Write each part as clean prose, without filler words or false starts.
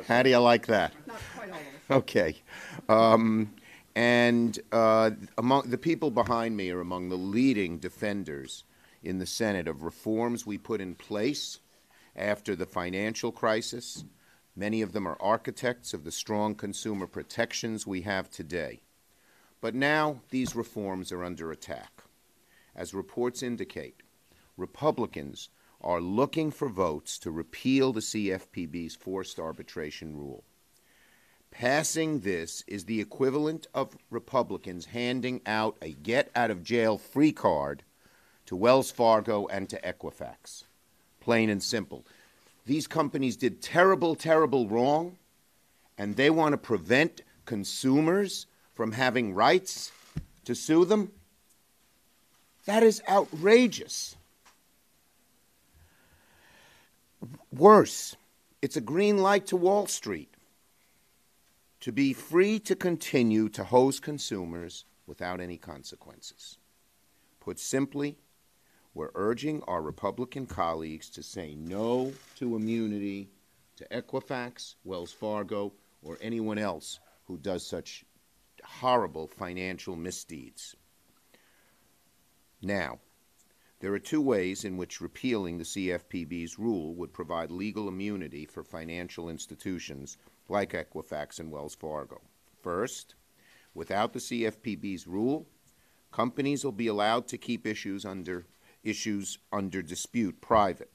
How do you like that? Not quite all of us. Okay. Among the people behind me are among the leading defenders in the Senate of reforms we put in place after the financial crisis. Many of them are architects of the strong consumer protections we have today. But now these reforms are under attack. As reports indicate, Republicans are looking for votes to repeal the CFPB's forced arbitration rule. Passing this is the equivalent of Republicans handing out a get-out-of-jail-free card to Wells Fargo and to Equifax. Plain and simple. These companies did terrible, terrible wrong, and they want to prevent consumers from having rights to sue them? That is outrageous. Worse, it's a green light to Wall Street to be free to continue to hose consumers without any consequences. Put simply, we're urging our Republican colleagues to say no to immunity to Equifax, Wells Fargo, or anyone else who does such horrible financial misdeeds. Now, there are two ways in which repealing the CFPB's rule would provide legal immunity for financial institutions like Equifax and Wells Fargo. First, without the CFPB's rule, companies will be allowed to keep issues under dispute private,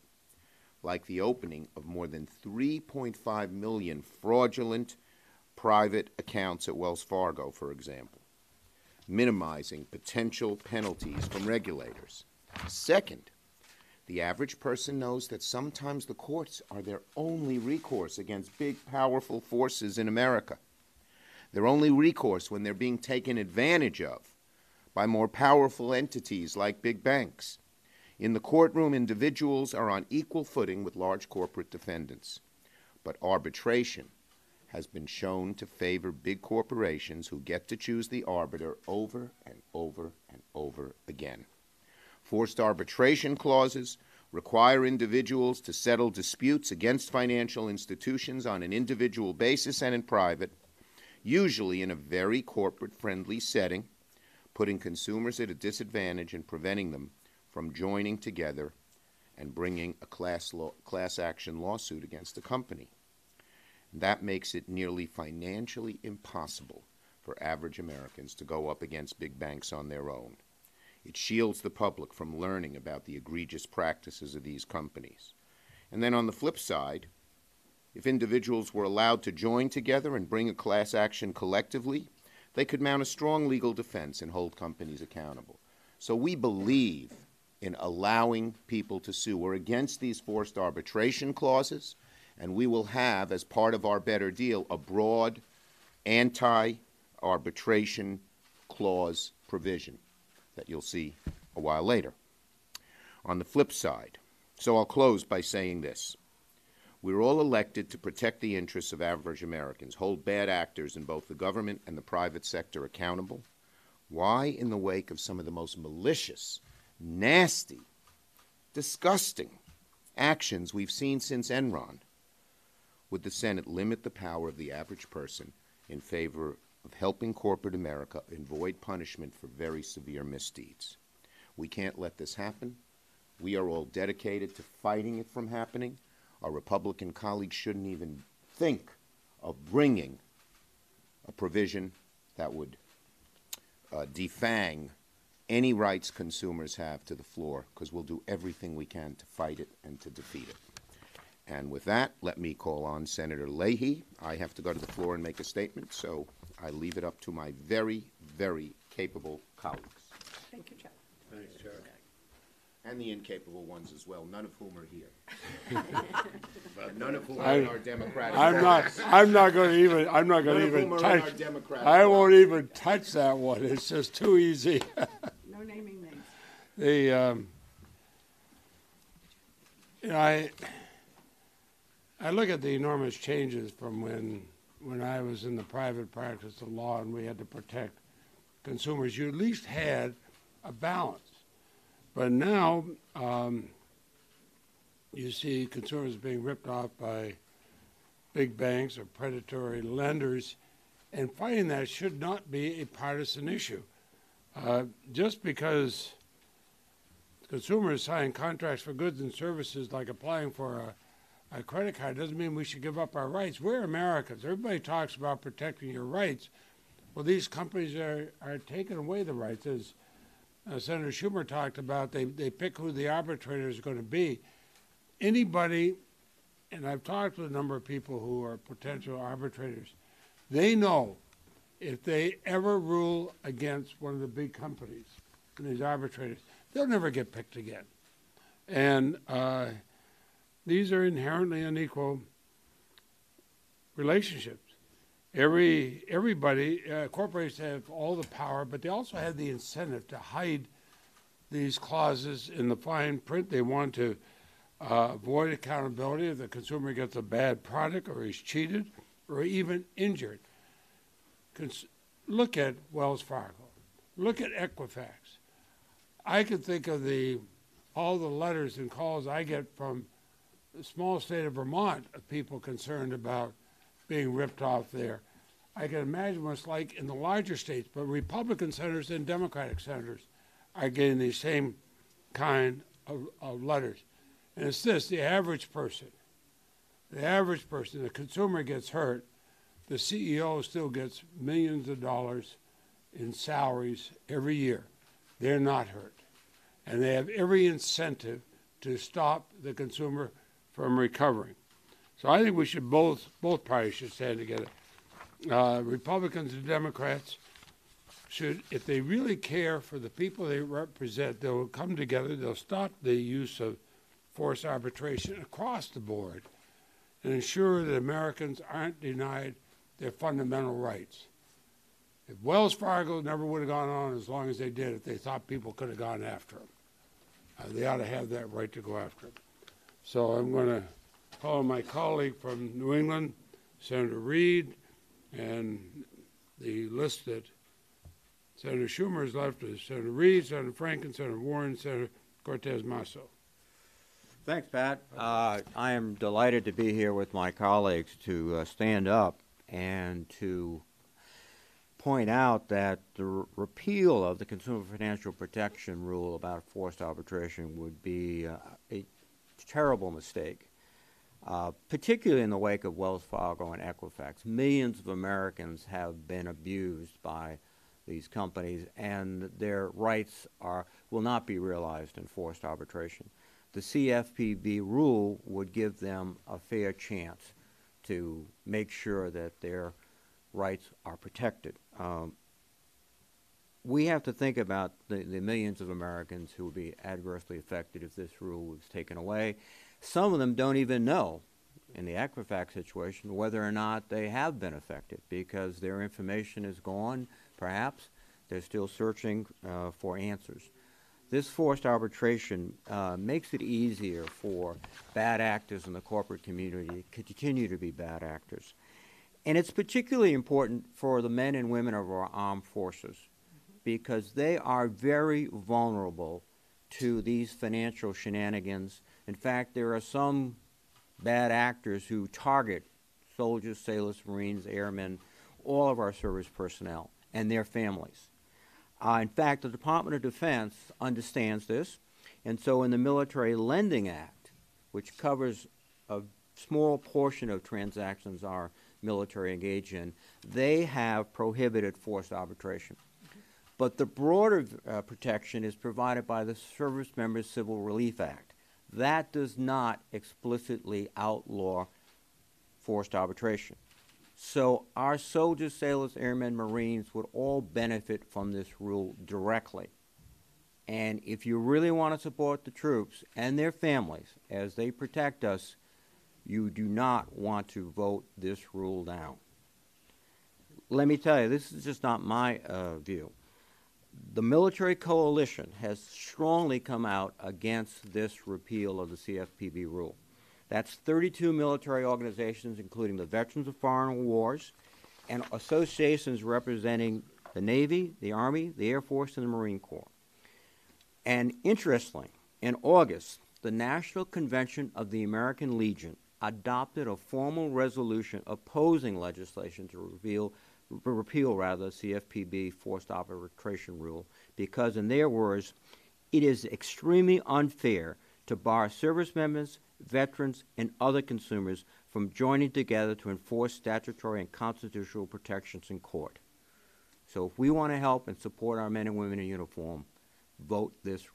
like the opening of more than 3.5 million fraudulent private accounts at Wells Fargo, for example, minimizing potential penalties from regulators. Second, the average person knows that sometimes the courts are their only recourse against big, powerful forces in America. Their only recourse when they're being taken advantage of by more powerful entities like big banks. In the courtroom, individuals are on equal footing with large corporate defendants. But arbitration has been shown to favor big corporations who get to choose the arbiter over and over and over again. Forced arbitration clauses require individuals to settle disputes against financial institutions on an individual basis and in private, usually in a very corporate-friendly setting, putting consumers at a disadvantage and preventing them from joining together and bringing a class action lawsuit against a company. That makes it nearly financially impossible for average Americans to go up against big banks on their own. It shields the public from learning about the egregious practices of these companies. And then on the flip side, if individuals were allowed to join together and bring a class action collectively, they could mount a strong legal defense and hold companies accountable. So we believe in allowing people to sue. We're against these forced arbitration clauses, and we will have, as part of our better deal, a broad anti-arbitration clause provision that you'll see a while later. On the flip side, so I'll close by saying this. We're all elected to protect the interests of average Americans, hold bad actors in both the government and the private sector accountable. Why, in the wake of some of the most malicious, nasty, disgusting actions we've seen since Enron, would the Senate limit the power of the average person in favor of helping corporate America avoid punishment for very severe misdeeds? We can't let this happen. We are all dedicated to fighting it from happening. Our Republican colleagues shouldn't even think of bringing a provision that would defang any rights consumers have to the floor, because we'll do everything we can to fight it and to defeat it. And with that, let me call on Senator Leahy. I have to go to the floor and make a statement, so I leave it up to my very, very capable colleagues. Thank you, Chuck. Thanks, Chuck. And the incapable ones as well, none of whom are here. None of whom are in our Democratic I'm not going to even touch. I won't even touch that one. It's just too easy. No naming names. I look at the enormous changes from when I was in the private practice of law and we had to protect consumers. You at least had a balance. But now you see consumers being ripped off by big banks or predatory lenders, and fighting that should not be a partisan issue. Just because consumers sign contracts for goods and services like applying for a credit card doesn't mean we should give up our rights. We're Americans. Everybody talks about protecting your rights. Well, these companies are taking away the rights. As Senator Schumer talked about, they pick who the arbitrator is going to be. Anybody, and I've talked with a number of people who are potential arbitrators, they know if they ever rule against one of the big companies and these arbitrators, they'll never get picked again. And these are inherently unequal relationships. Everybody, corporations have all the power, but they also have the incentive to hide these clauses in the fine print. They want to avoid accountability if the consumer gets a bad product or is cheated or even injured. Look at Wells Fargo. Look at Equifax. I can think of all the letters and calls I get from the small state of Vermont of people concerned about being ripped off there. I can imagine what it's like in the larger states, but Republican senators and Democratic senators are getting these same kind of letters. And it's this, the average person, the consumer gets hurt, the CEO still gets millions of dollars in salaries every year. They're not hurt. And they have every incentive to stop the consumer from recovering. So I think we should both parties should stand together. Republicans and Democrats should, if they really care for the people they represent, they'll come together, they'll stop the use of forced arbitration across the board and ensure that Americans aren't denied their fundamental rights. If Wells Fargo never would have gone on as long as they did if they thought people could have gone after them. They ought to have that right to go after them. So I'm going to call my colleague from New England, Senator Reid, and the list that Senator Schumer has left is Senator Reid, Senator Franken, Senator Warren, Senator Cortez Masto. Thanks, Pat. I am delighted to be here with my colleagues to stand up and to point out that the repeal of the Consumer Financial Protection Rule about forced arbitration would be a terrible mistake, particularly in the wake of Wells Fargo and Equifax. Millions of Americans have been abused by these companies, and their rights will not be realized in forced arbitration. The CFPB rule would give them a fair chance to make sure that their rights are protected. We have to think about the millions of Americans who would be adversely affected if this rule was taken away. Some of them don't even know, in the Equifax situation, whether or not they have been affected because their information is gone, perhaps. They're still searching for answers. This forced arbitration makes it easier for bad actors in the corporate community to continue to be bad actors. And it's particularly important for the men and women of our armed forces because they are very vulnerable to these financial shenanigans. In fact, there are some bad actors who target soldiers, sailors, Marines, airmen, all of our service personnel and their families. In fact, the Department of Defense understands this, and so in the Military Lending Act, which covers a small portion of transactions our military engage in, they have prohibited forced arbitration. But the broader protection is provided by the Service Members Civil Relief Act. That does not explicitly outlaw forced arbitration. So our soldiers, sailors, airmen, Marines would all benefit from this rule directly. And if you really want to support the troops and their families as they protect us, you do not want to vote this rule down. Let me tell you, this is just not my view. The military coalition has strongly come out against this repeal of the CFPB rule. That's 32 military organizations, including the Veterans of Foreign Wars, and associations representing the Navy, the Army, the Air Force, and the Marine Corps. And interestingly, in August, the National Convention of the American Legion adopted a formal resolution opposing legislation to repeal CFPB forced arbitration rule because, in their words, it is extremely unfair to bar service members, veterans, and other consumers from joining together to enforce statutory and constitutional protections in court. So if we want to help and support our men and women in uniform, vote this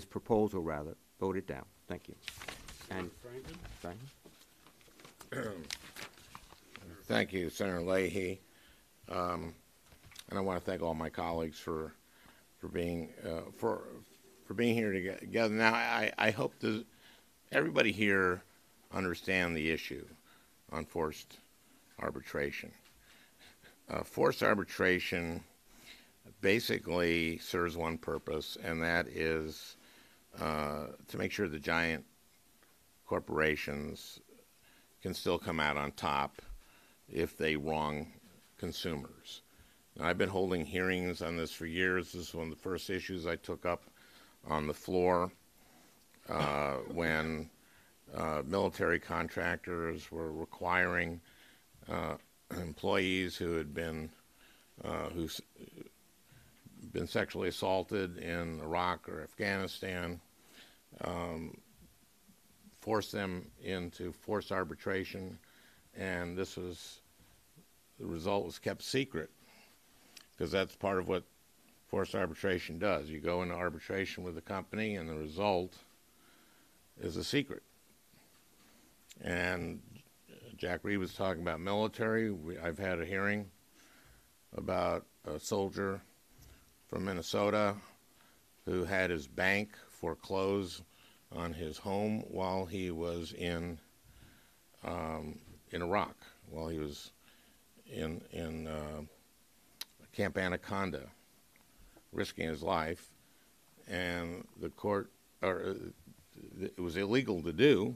proposal, vote it down. Thank you. And Franklin? Thank you, Senator Leahy. And I want to thank all my colleagues for being here together. Now, I hope that everybody here understand the issue on forced arbitration. Forced arbitration basically serves one purpose, and that is to make sure the giant corporations can still come out on top if they wrong consumers. Now, I've been holding hearings on this for years. This is one of the first issues I took up on the floor when military contractors were requiring employees who had been sexually assaulted in Iraq or Afghanistan, force them into forced arbitration, and the result was kept secret, because that's part of what forced arbitration does. You go into arbitration with a company, and the result is a secret. And Jack Reed was talking about military. I've had a hearing about a soldier from Minnesota who had his bank foreclose on his home while he was in Iraq, while he was in Camp Anaconda, risking his life, and the court, it was illegal to do,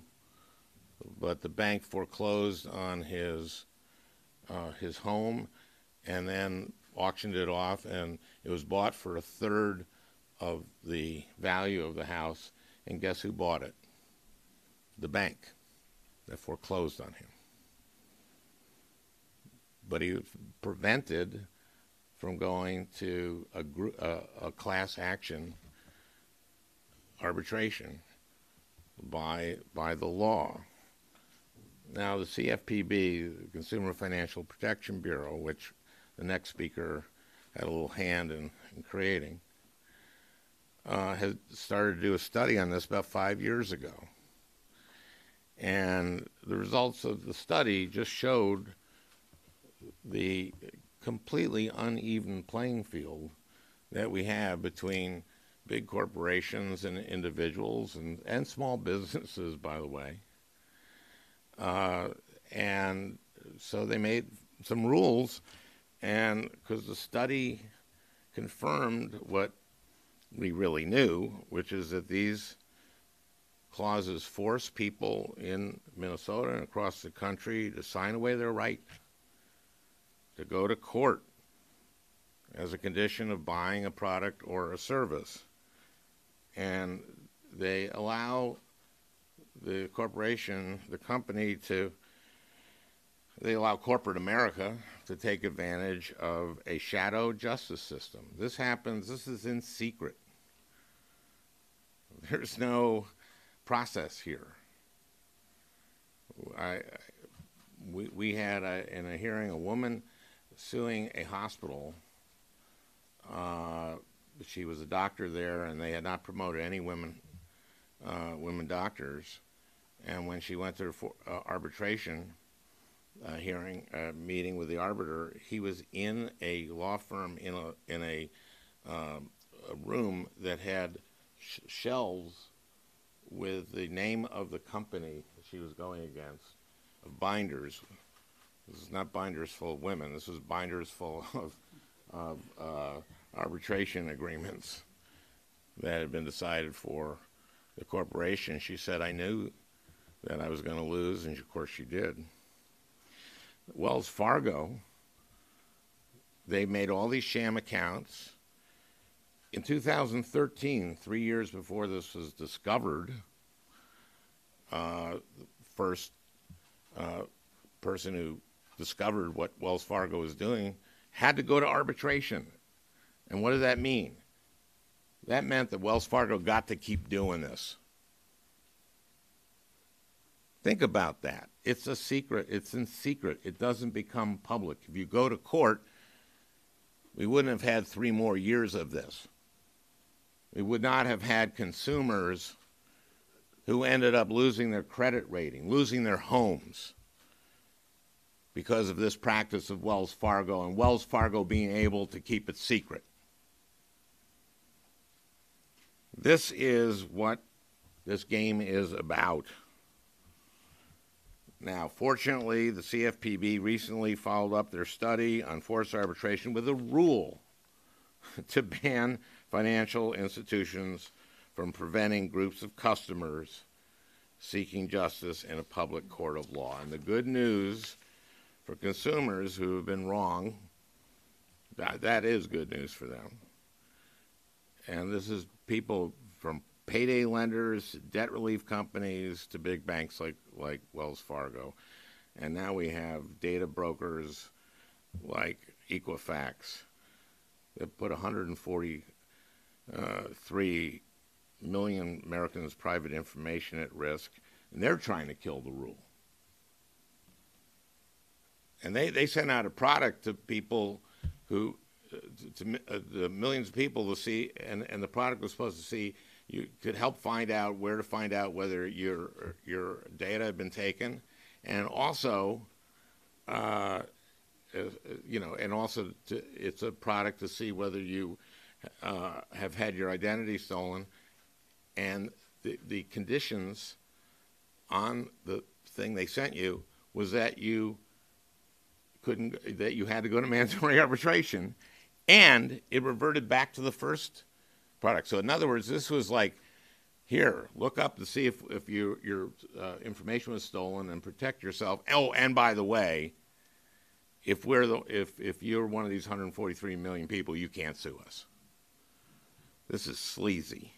but the bank foreclosed on his home, and then auctioned it off, and it was bought for a third of the value of the house. And guess who bought it? The bank that foreclosed on him. But he was prevented from going to a class action arbitration by the law. Now, the CFPB, the Consumer Financial Protection Bureau, which the next speaker had a little hand in creating, has started to do a study on this about 5 years ago. And the results of the study just showed the completely uneven playing field that we have between big corporations and individuals and small businesses, by the way. And so they made some rules, and because the study confirmed what we really knew, which is that these clauses force people in Minnesota and across the country to sign away their right to go to court as a condition of buying a product or a service. And they allow the corporation, the company, they allow corporate America to take advantage of a shadow justice system. This is in secret. There's no process here. We had in a hearing a woman suing a hospital. She was a doctor there, and they had not promoted any women doctors. And when she went to arbitration hearing, meeting with the arbiter, he was in a law firm in a room that had shelves with the name of the company that she was going against, of binders. This is not binders full of women. This is binders full of arbitration agreements that had been decided for the corporation. She said, I knew that I was going to lose, and of course she did. Wells Fargo, they made all these sham accounts. In 2013, 3 years before this was discovered, first person who discovered what Wells Fargo was doing, had to go to arbitration. And what does that mean? That meant that Wells Fargo got to keep doing this. Think about that. It's a secret. It's in secret. It doesn't become public. If you go to court, we wouldn't have had 3 more years of this. We would not have had consumers who ended up losing their credit rating, losing their homes because of this practice of Wells Fargo, and Wells Fargo being able to keep it secret. This is what this game is about. Now, fortunately, the CFPB recently followed up their study on forced arbitration with a rule to ban financial institutions from preventing groups of customers seeking justice in a public court of law. And the good news for consumers who have been wrong, that is good news for them. And this is people from payday lenders, debt relief companies, to big banks like Wells Fargo. And now we have data brokers like Equifax that put 143 million Americans' private information at risk, and they're trying to kill the rule. And they sent out a product to people who, the millions of people to see, and the product was supposed to see, you could help find out where to find out whether your data had been taken, and also, it's a product to see whether you have had your identity stolen, and the conditions on the thing they sent you was that you had to go to mandatory arbitration, and it reverted back to the first product. So in other words, this was like, here, look up to see if your information was stolen and protect yourself. Oh, and by the way, if you're one of these 143 million people, you can't sue us. This is sleazy.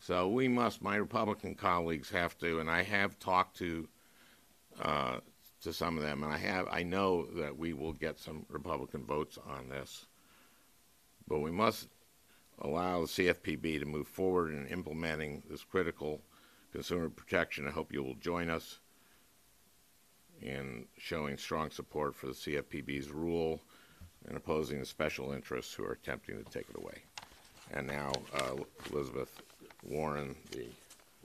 So we must, my Republican colleagues have to, and I have talked to some of them, and I know that we will get some Republican votes on this. But we must allow the CFPB to move forward in implementing this critical consumer protection. I hope you will join us in showing strong support for the CFPB's rule and opposing the special interests who are attempting to take it away. And now, Elizabeth Warren, the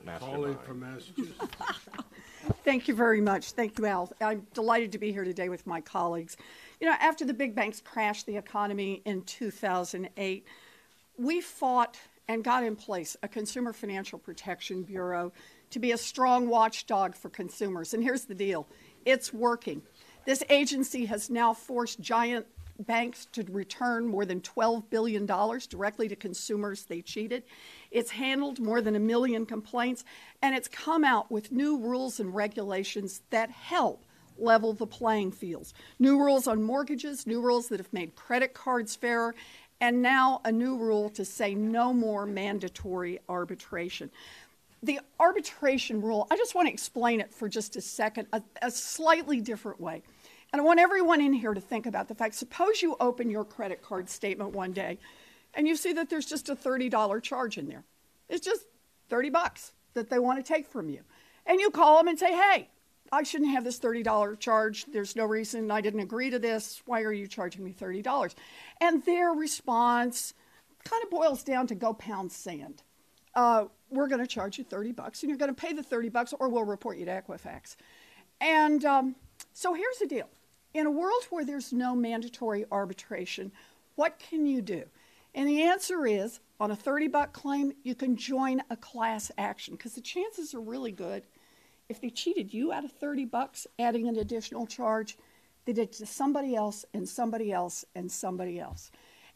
mastermind. Colleague from Massachusetts. Thank you very much. Thank you, Al. I'm delighted to be here today with my colleagues. You know, after the big banks crashed the economy in 2008, we fought and got in place a Consumer Financial Protection Bureau to be a strong watchdog for consumers. And here's the deal. It's working. This agency has now forced giant banks to return more than $12 billion directly to consumers they cheated. It's handled more than 1 million complaints, and it's come out with new rules and regulations that help level the playing fields. New rules on mortgages, new rules that have made credit cards fairer, and now a new rule to say no more mandatory arbitration. The arbitration rule, I just want to explain it for just a second, a slightly different way. And I want everyone in here to think about the fact, suppose you open your credit card statement one day and you see that there's just a $30 charge in there. It's just $30 that they want to take from you. And you call them and say, hey, I shouldn't have this $30 charge. There's no reason. I didn't agree to this. Why are you charging me $30? And their response kind of boils down to go pound sand. We're going to charge you $30 and you're going to pay the $30 or we'll report you to Equifax. And so here's the deal. In a world where there's no mandatory arbitration, what can you do? And the answer is, on a $30 claim, you can join a class action because the chances are really good. If they cheated you out of $30, adding an additional charge, they did it to somebody else and somebody else and somebody else.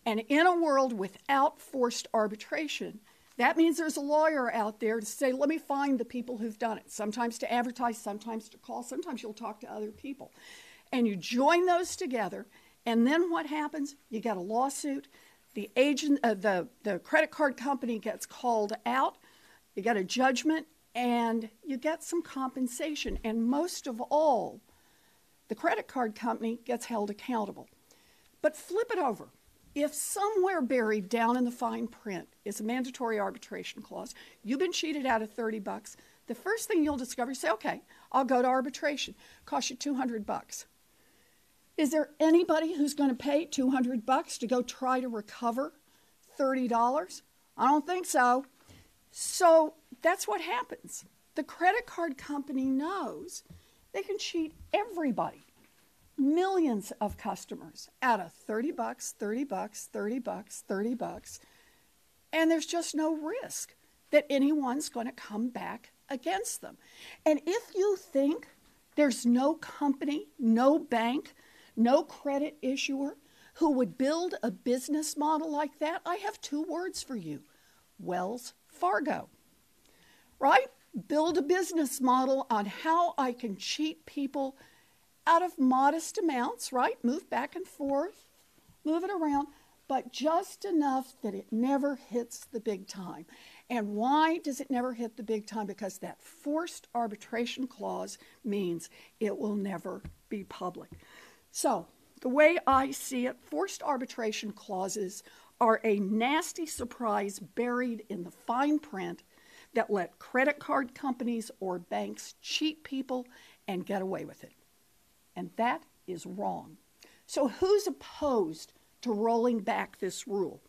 And in a world without forced arbitration, that means there's a lawyer out there to say, let me find the people who've done it. Sometimes to advertise, sometimes to call, sometimes you'll talk to other people. And you join those together, and then what happens? You get a lawsuit. The agent, the credit card company gets called out. you get a judgment, and you get some compensation. And most of all, the credit card company gets held accountable. But flip it over. If somewhere buried down in the fine print is a mandatory arbitration clause, you've been cheated out of $30, the first thing you'll discover, you say, okay, I'll go to arbitration. Cost you $200. Is there anybody who's going to pay $200 to go try to recover $30? I don't think so. So that's what happens. The credit card company knows they can cheat everybody, millions of customers, out of $30, $30, $30, $30, and there's just no risk that anyone's going to come back against them. And if you think there's no company, no bank, no credit issuer who would build a business model like that, I have two words for you: Wells Fargo. Right? Build a business model on how I can cheat people out of modest amounts, right? Move back and forth, move it around, but just enough that it never hits the big time. And why does it never hit the big time? Because that forced arbitration clause means it will never be public. So the way I see it, forced arbitration clauses are a nasty surprise buried in the fine print that let credit card companies or banks cheat people and get away with it. And that is wrong. So who's opposed to rolling back this rule?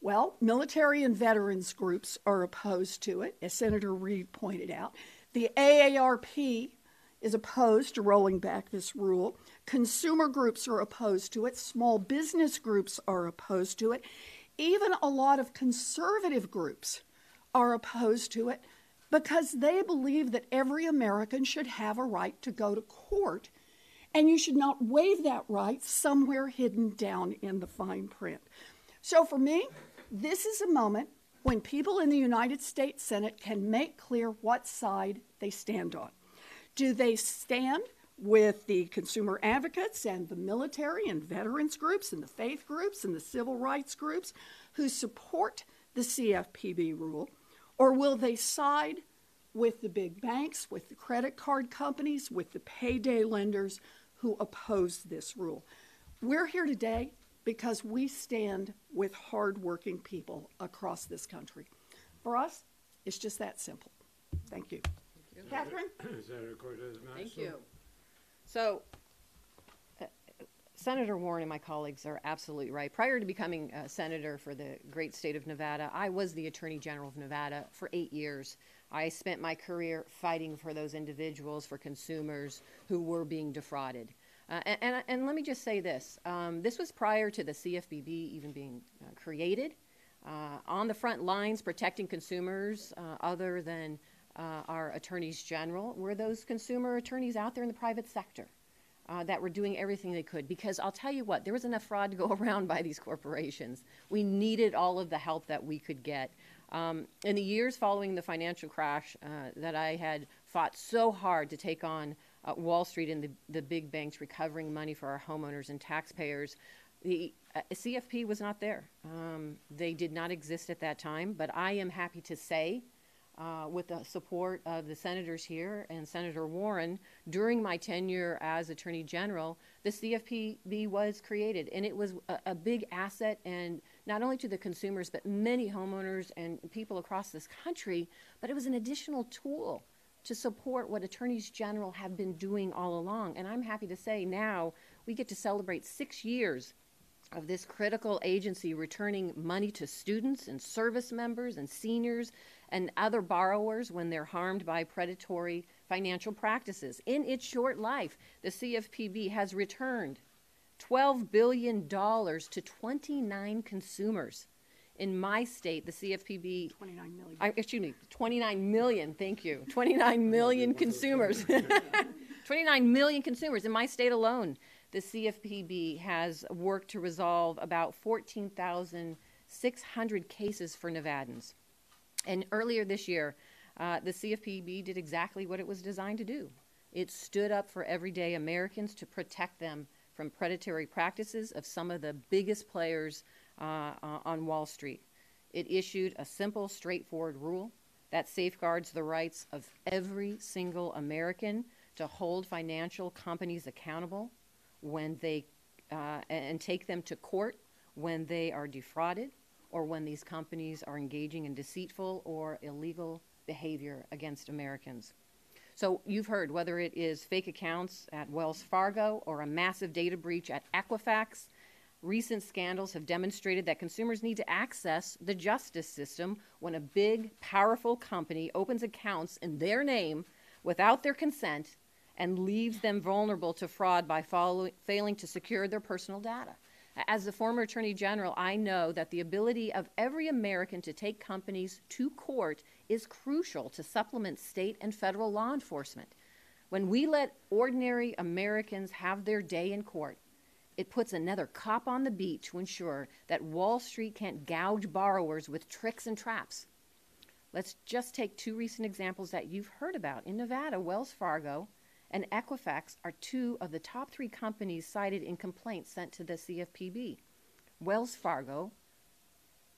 Well, military and veterans groups are opposed to it, as Senator Reid pointed out. The AARP is opposed to rolling back this rule. Consumer groups are opposed to it. Small business groups are opposed to it. Even a lot of conservative groups are opposed to it because they believe that every American should have a right to go to court, and you should not waive that right somewhere hidden down in the fine print. So for me, this is a moment when people in the United States Senate can make clear what side they stand on. Do they stand with the consumer advocates and the military and veterans groups and the faith groups and the civil rights groups who support the CFPB rule? Or will they side with the big banks, with the credit card companies, with the payday lenders who oppose this rule? We're here today because we stand with hardworking people across this country. For us, it's just that simple. Thank you. Catherine? Senator Cortez Masto. Thank you. So, Senator Warren and my colleagues are absolutely right. Prior to becoming a senator for the great state of Nevada, I was the Attorney General of Nevada for 8 years. I spent my career fighting for those individuals, for consumers who were being defrauded. And let me just say this. This was prior to the CFPB even being created. On the front lines protecting consumers other than our attorneys general were those consumer attorneys out there in the private sector. That were doing everything they could, because I'll tell you what, there was enough fraud to go around by these corporations. We needed all of the help that we could get. In the years following the financial crash that I had fought so hard to take on Wall Street and the big banks recovering money for our homeowners and taxpayers, the CFP was not there. They did not exist at that time, but I am happy to say, with the support of the senators here and Senator Warren, during my tenure as Attorney General, the CFPB was created, and it was a big asset, and not only to the consumers, but many homeowners and people across this country, but it was an additional tool to support what attorneys general have been doing all along. And I'm happy to say now we get to celebrate 6 years of this critical agency returning money to students and service members and seniors and other borrowers when they're harmed by predatory financial practices. In its short life, the CFPB has returned $12 billion to 29 consumers. In my state, the CFPB... 29 million. 29 million, thank you. 29 million consumers. 29 million consumers in my state alone. The CFPB has worked to resolve about 14,600 cases for Nevadans. And earlier this year, the CFPB did exactly what it was designed to do. It stood up for everyday Americans to protect them from predatory practices of some of the biggest players on Wall Street. It issued a simple, straightforward rule that safeguards the rights of every single American to hold financial companies accountable when they and take them to court when they are defrauded or when these companies are engaging in deceitful or illegal behavior against Americans. So you've heard, whether it is fake accounts at Wells Fargo or a massive data breach at Equifax, recent scandals have demonstrated that consumers need to access the justice system when a big, powerful company opens accounts in their name without their consent and leaves them vulnerable to fraud by failing to secure their personal data. As the former Attorney General, I know that the ability of every American to take companies to court is crucial to supplement state and federal law enforcement. When we let ordinary Americans have their day in court, it puts another cop on the beat to ensure that Wall Street can't gouge borrowers with tricks and traps. Let's just take two recent examples that you've heard about. In Nevada, Wells Fargo and Equifax are two of the top 3 companies cited in complaints sent to the CFPB. Wells Fargo,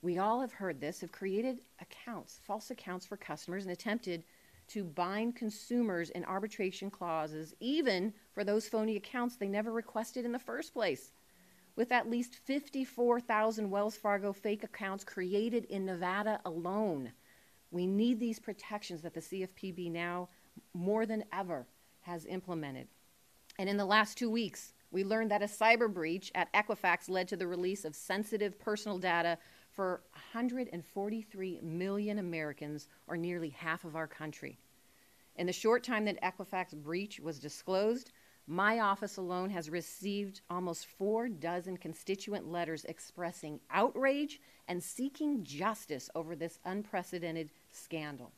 we all have heard this, have created accounts, false accounts for customers and attempted to bind consumers in arbitration clauses, even for those phony accounts they never requested in the first place. With at least 54,000 Wells Fargo fake accounts created in Nevada alone, we need these protections that the CFPB now more than ever has implemented. And in the last 2 weeks, we learned that a cyber breach at Equifax led to the release of sensitive personal data for 143 million Americans, or nearly half of our country. In the short time that Equifax breach was disclosed, my office alone has received almost 4 dozen constituent letters expressing outrage and seeking justice over this unprecedented scandal.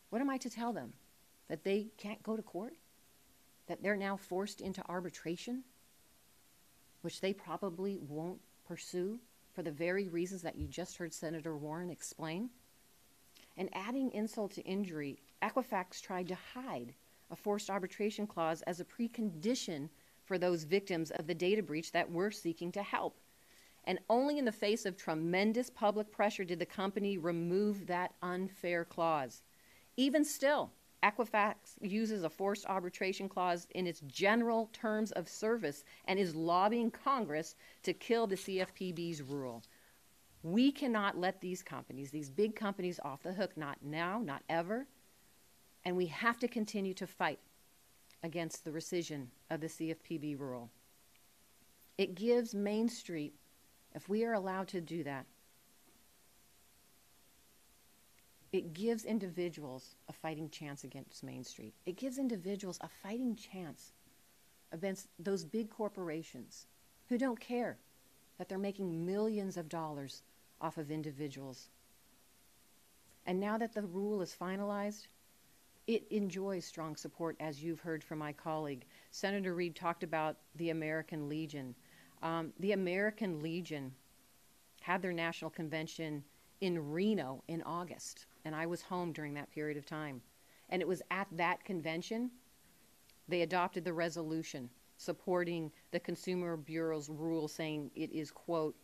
What am I to tell them? That they can't go to court? That they're now forced into arbitration, which they probably won't pursue for the very reasons that you just heard Senator Warren explain? And adding insult to injury, Equifax tried to hide a forced arbitration clause as a precondition for those victims of the data breach that we're seeking to help. And only in the face of tremendous public pressure did the company remove that unfair clause. Even still, Equifax uses a forced arbitration clause in its general terms of service and is lobbying Congress to kill the CFPB's rule. We cannot let these companies, these big companies, off the hook, not now, not ever, and we have to continue to fight against the rescission of the CFPB rule. It gives Main Street, if we are allowed to do that, it gives individuals a fighting chance against Main Street. It gives individuals a fighting chance against those big corporations who don't care that they're making millions of dollars off of individuals. And now that the rule is finalized, it enjoys strong support, as you've heard from my colleague. Senator Reid talked about the American Legion. The American Legion had their national convention in Reno in August, and I was home during that period of time. And it was at that convention they adopted the resolution supporting the Consumer Bureau's rule, saying it is, quote,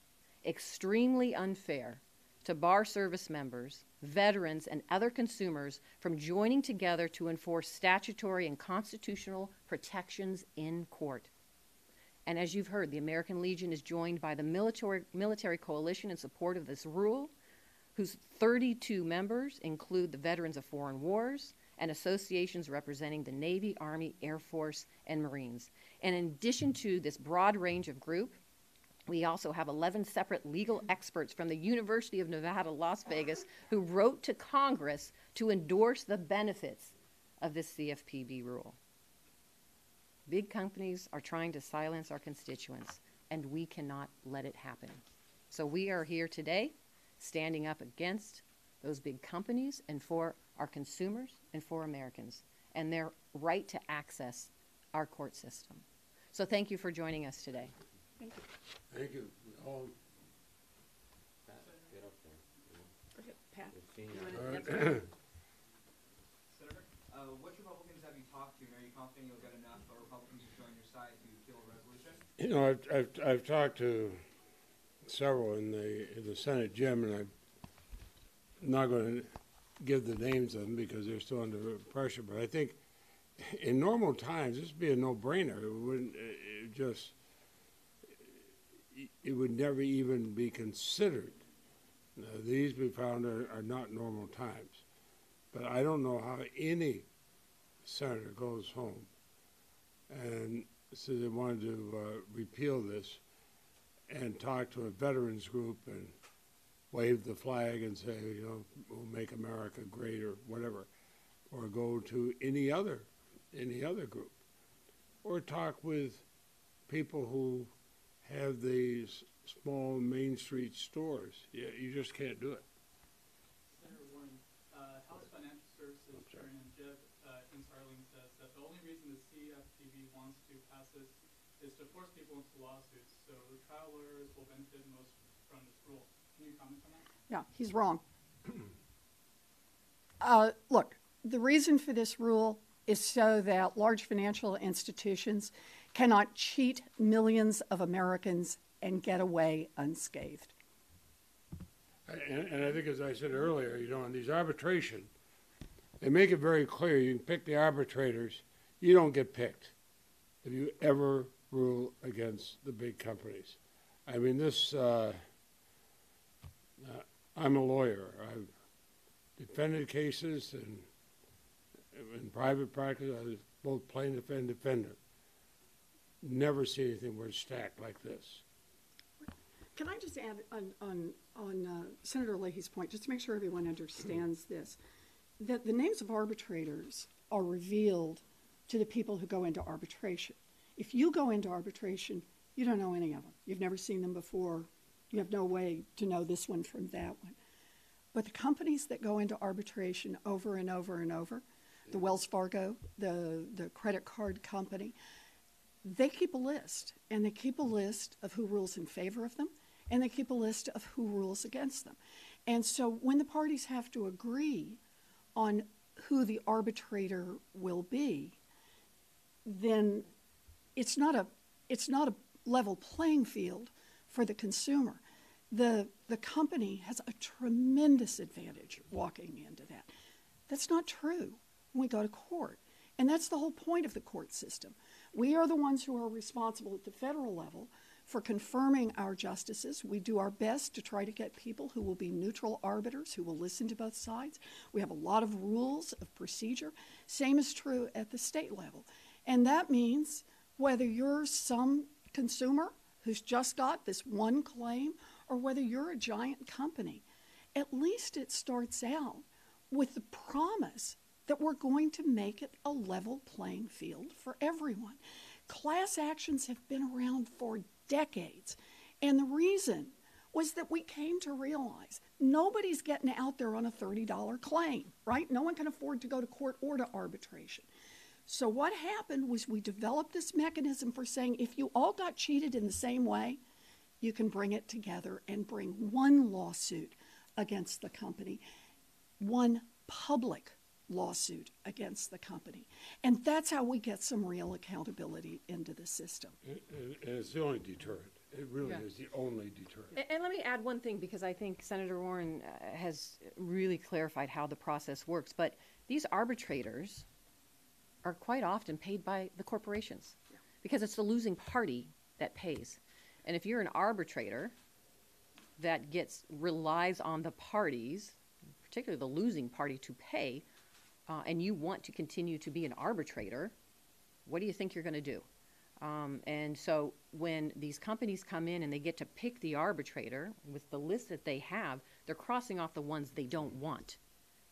extremely unfair to bar service members, veterans, and other consumers from joining together to enforce statutory and constitutional protections in court. And as you've heard, the American Legion is joined by the military coalition in support of this rule, whose 32 members include the veterans of foreign wars and associations representing the Navy, Army, Air Force, and Marines. And in addition to this broad range of group, we also have 11 separate legal experts from the University of Nevada, Las Vegas, who wrote to Congress to endorse the benefits of this CFPB rule. Big companies are trying to silence our constituents, and we cannot let it happen. So we are here today standing up against those big companies and for our consumers and for Americans and their right to access our court system. So thank you for joining us today. Thank you. Thank you. Get up there. Pat. All right. Senator, which Republicans have you talked to, and are you confident you'll get enough Republicans to join your side to kill a resolution? You know, I've talked to several in the Senate, Jim, and I'm not going to give the names of them because they're still under pressure. But I think in normal times, this would be a no-brainer. It wouldn't, it would never even be considered. Now, these we found are not normal times. But I don't know how any senator goes home and so they wanted to repeal this and talk to a veterans group and wave the flag and say, you know, we'll make America great or whatever, or go to any other group, or talk with people who have these small Main Street stores. Yeah, you just can't do it. Senator Warren, House Financial Services Chairman Jeff Insarling says that the only reason the CFPB wants to pass this is to force people into lawsuits, so the trial lawyers will benefit most from this rule. Can you comment on that? Yeah, he's wrong. Look, the reason for this rule is so that large financial institutions cannot cheat millions of Americans and get away unscathed. And I think, as I said earlier, you know, in these arbitration, they make it very clear you can pick the arbitrators. You don't get picked if you ever rule against the big companies. I mean, this, I'm a lawyer. I've defended cases and in private practice, I was both plaintiff and defendant. Never see anything where it's stacked like this. Can I just add on Senator Leahy's point, just to make sure everyone understands this, that the names of arbitrators are revealed to the people who go into arbitration. If you go into arbitration, you don't know any of them. You've never seen them before. You have no way to know this one from that one. But the companies that go into arbitration over and over and over, the Wells Fargo, the credit card company, they keep a list, and they keep a list of who rules in favor of them, and they keep a list of who rules against them. And so when the parties have to agree on who the arbitrator will be, then it's not a level playing field for the consumer. The company has a tremendous advantage walking into that. That's not true when we go to court. And that's the whole point of the court system. We are the ones who are responsible at the federal level for confirming our justices. We do our best to try to get people who will be neutral arbiters, who will listen to both sides. We have a lot of rules of procedure. Same is true at the state level. And that means whether you're some consumer who's just got this one claim or whether you're a giant company, at least it starts out with the promise that we're going to make it a level playing field for everyone. Class actions have been around for decades, and the reason was that we came to realize nobody's getting out there on a $30 claim, right? No one can afford to go to court or to arbitration. So what happened was we developed this mechanism for saying if you all got cheated in the same way, you can bring it together and bring one lawsuit against the company, one public lawsuit against the company. And that's how we get some real accountability into the system. And it's the only deterrent. It really is the only deterrent. And let me add one thing, because I think Senator Warren has really clarified how the process works. But these arbitrators are quite often paid by the corporations because it's the losing party that pays. And if you're an arbitrator that relies on the parties, particularly the losing party, to pay, and you want to continue to be an arbitrator, what do you think you're going to do? And so when these companies come in and they get to pick the arbitrator with the list that they have, they're crossing off the ones they don't want.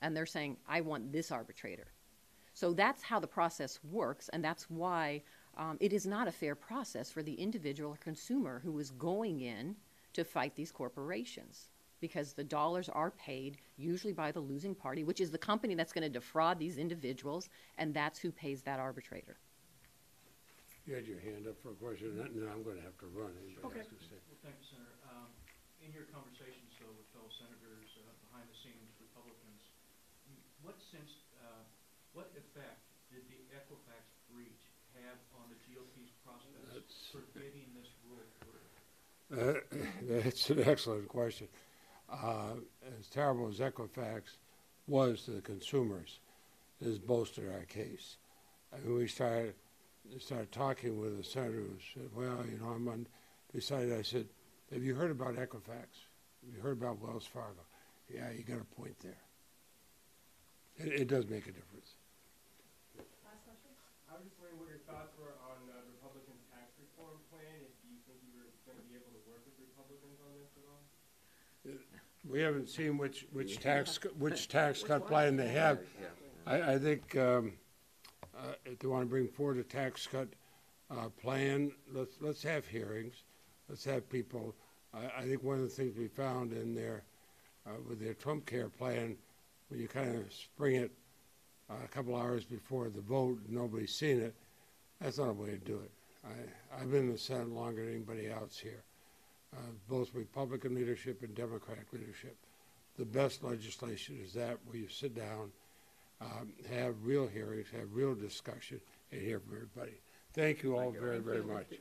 And they're saying, I want this arbitrator. So that's how the process works, and that's why it is not a fair process for the individual or consumer who is going in to fight these corporations, because the dollars are paid usually by the losing party, which is the company that's going to defraud these individuals, and that's who pays that arbitrator. You had your hand up for a question, and then I'm going to have to run. Okay. Well, thank you, Senator. In your conversations, though, with fellow senators, behind the scenes Republicans, what effect did the Equifax breach have on the GOP's prospects for getting this rule through? That's an excellent question. As terrible as Equifax was to the consumers has bolstered our case. I mean, we started talking with a senator who said, well, you know, I'm undecided. I said, have you heard about Equifax? Have you heard about Wells Fargo? Yeah, you got a point there. It does make a difference. Last question. I was just wondering what your thoughts were on the Republican tax reform plan. If you think you were going to be able to work with Republicans on this at all? We haven't seen which tax cut plan they have. I think if they want to bring forward a tax cut plan, let's have hearings. Let's have people. I think one of the things we found in there with their Trump Care plan, when you kind of spring it a couple hours before the vote, nobody's seen it. That's not a way to do it. I've been in the Senate longer than anybody else here. Both Republican leadership and Democratic leadership. The best legislation is that where you sit down, have real hearings, have real discussion, and hear from everybody. Thank you all very, very much.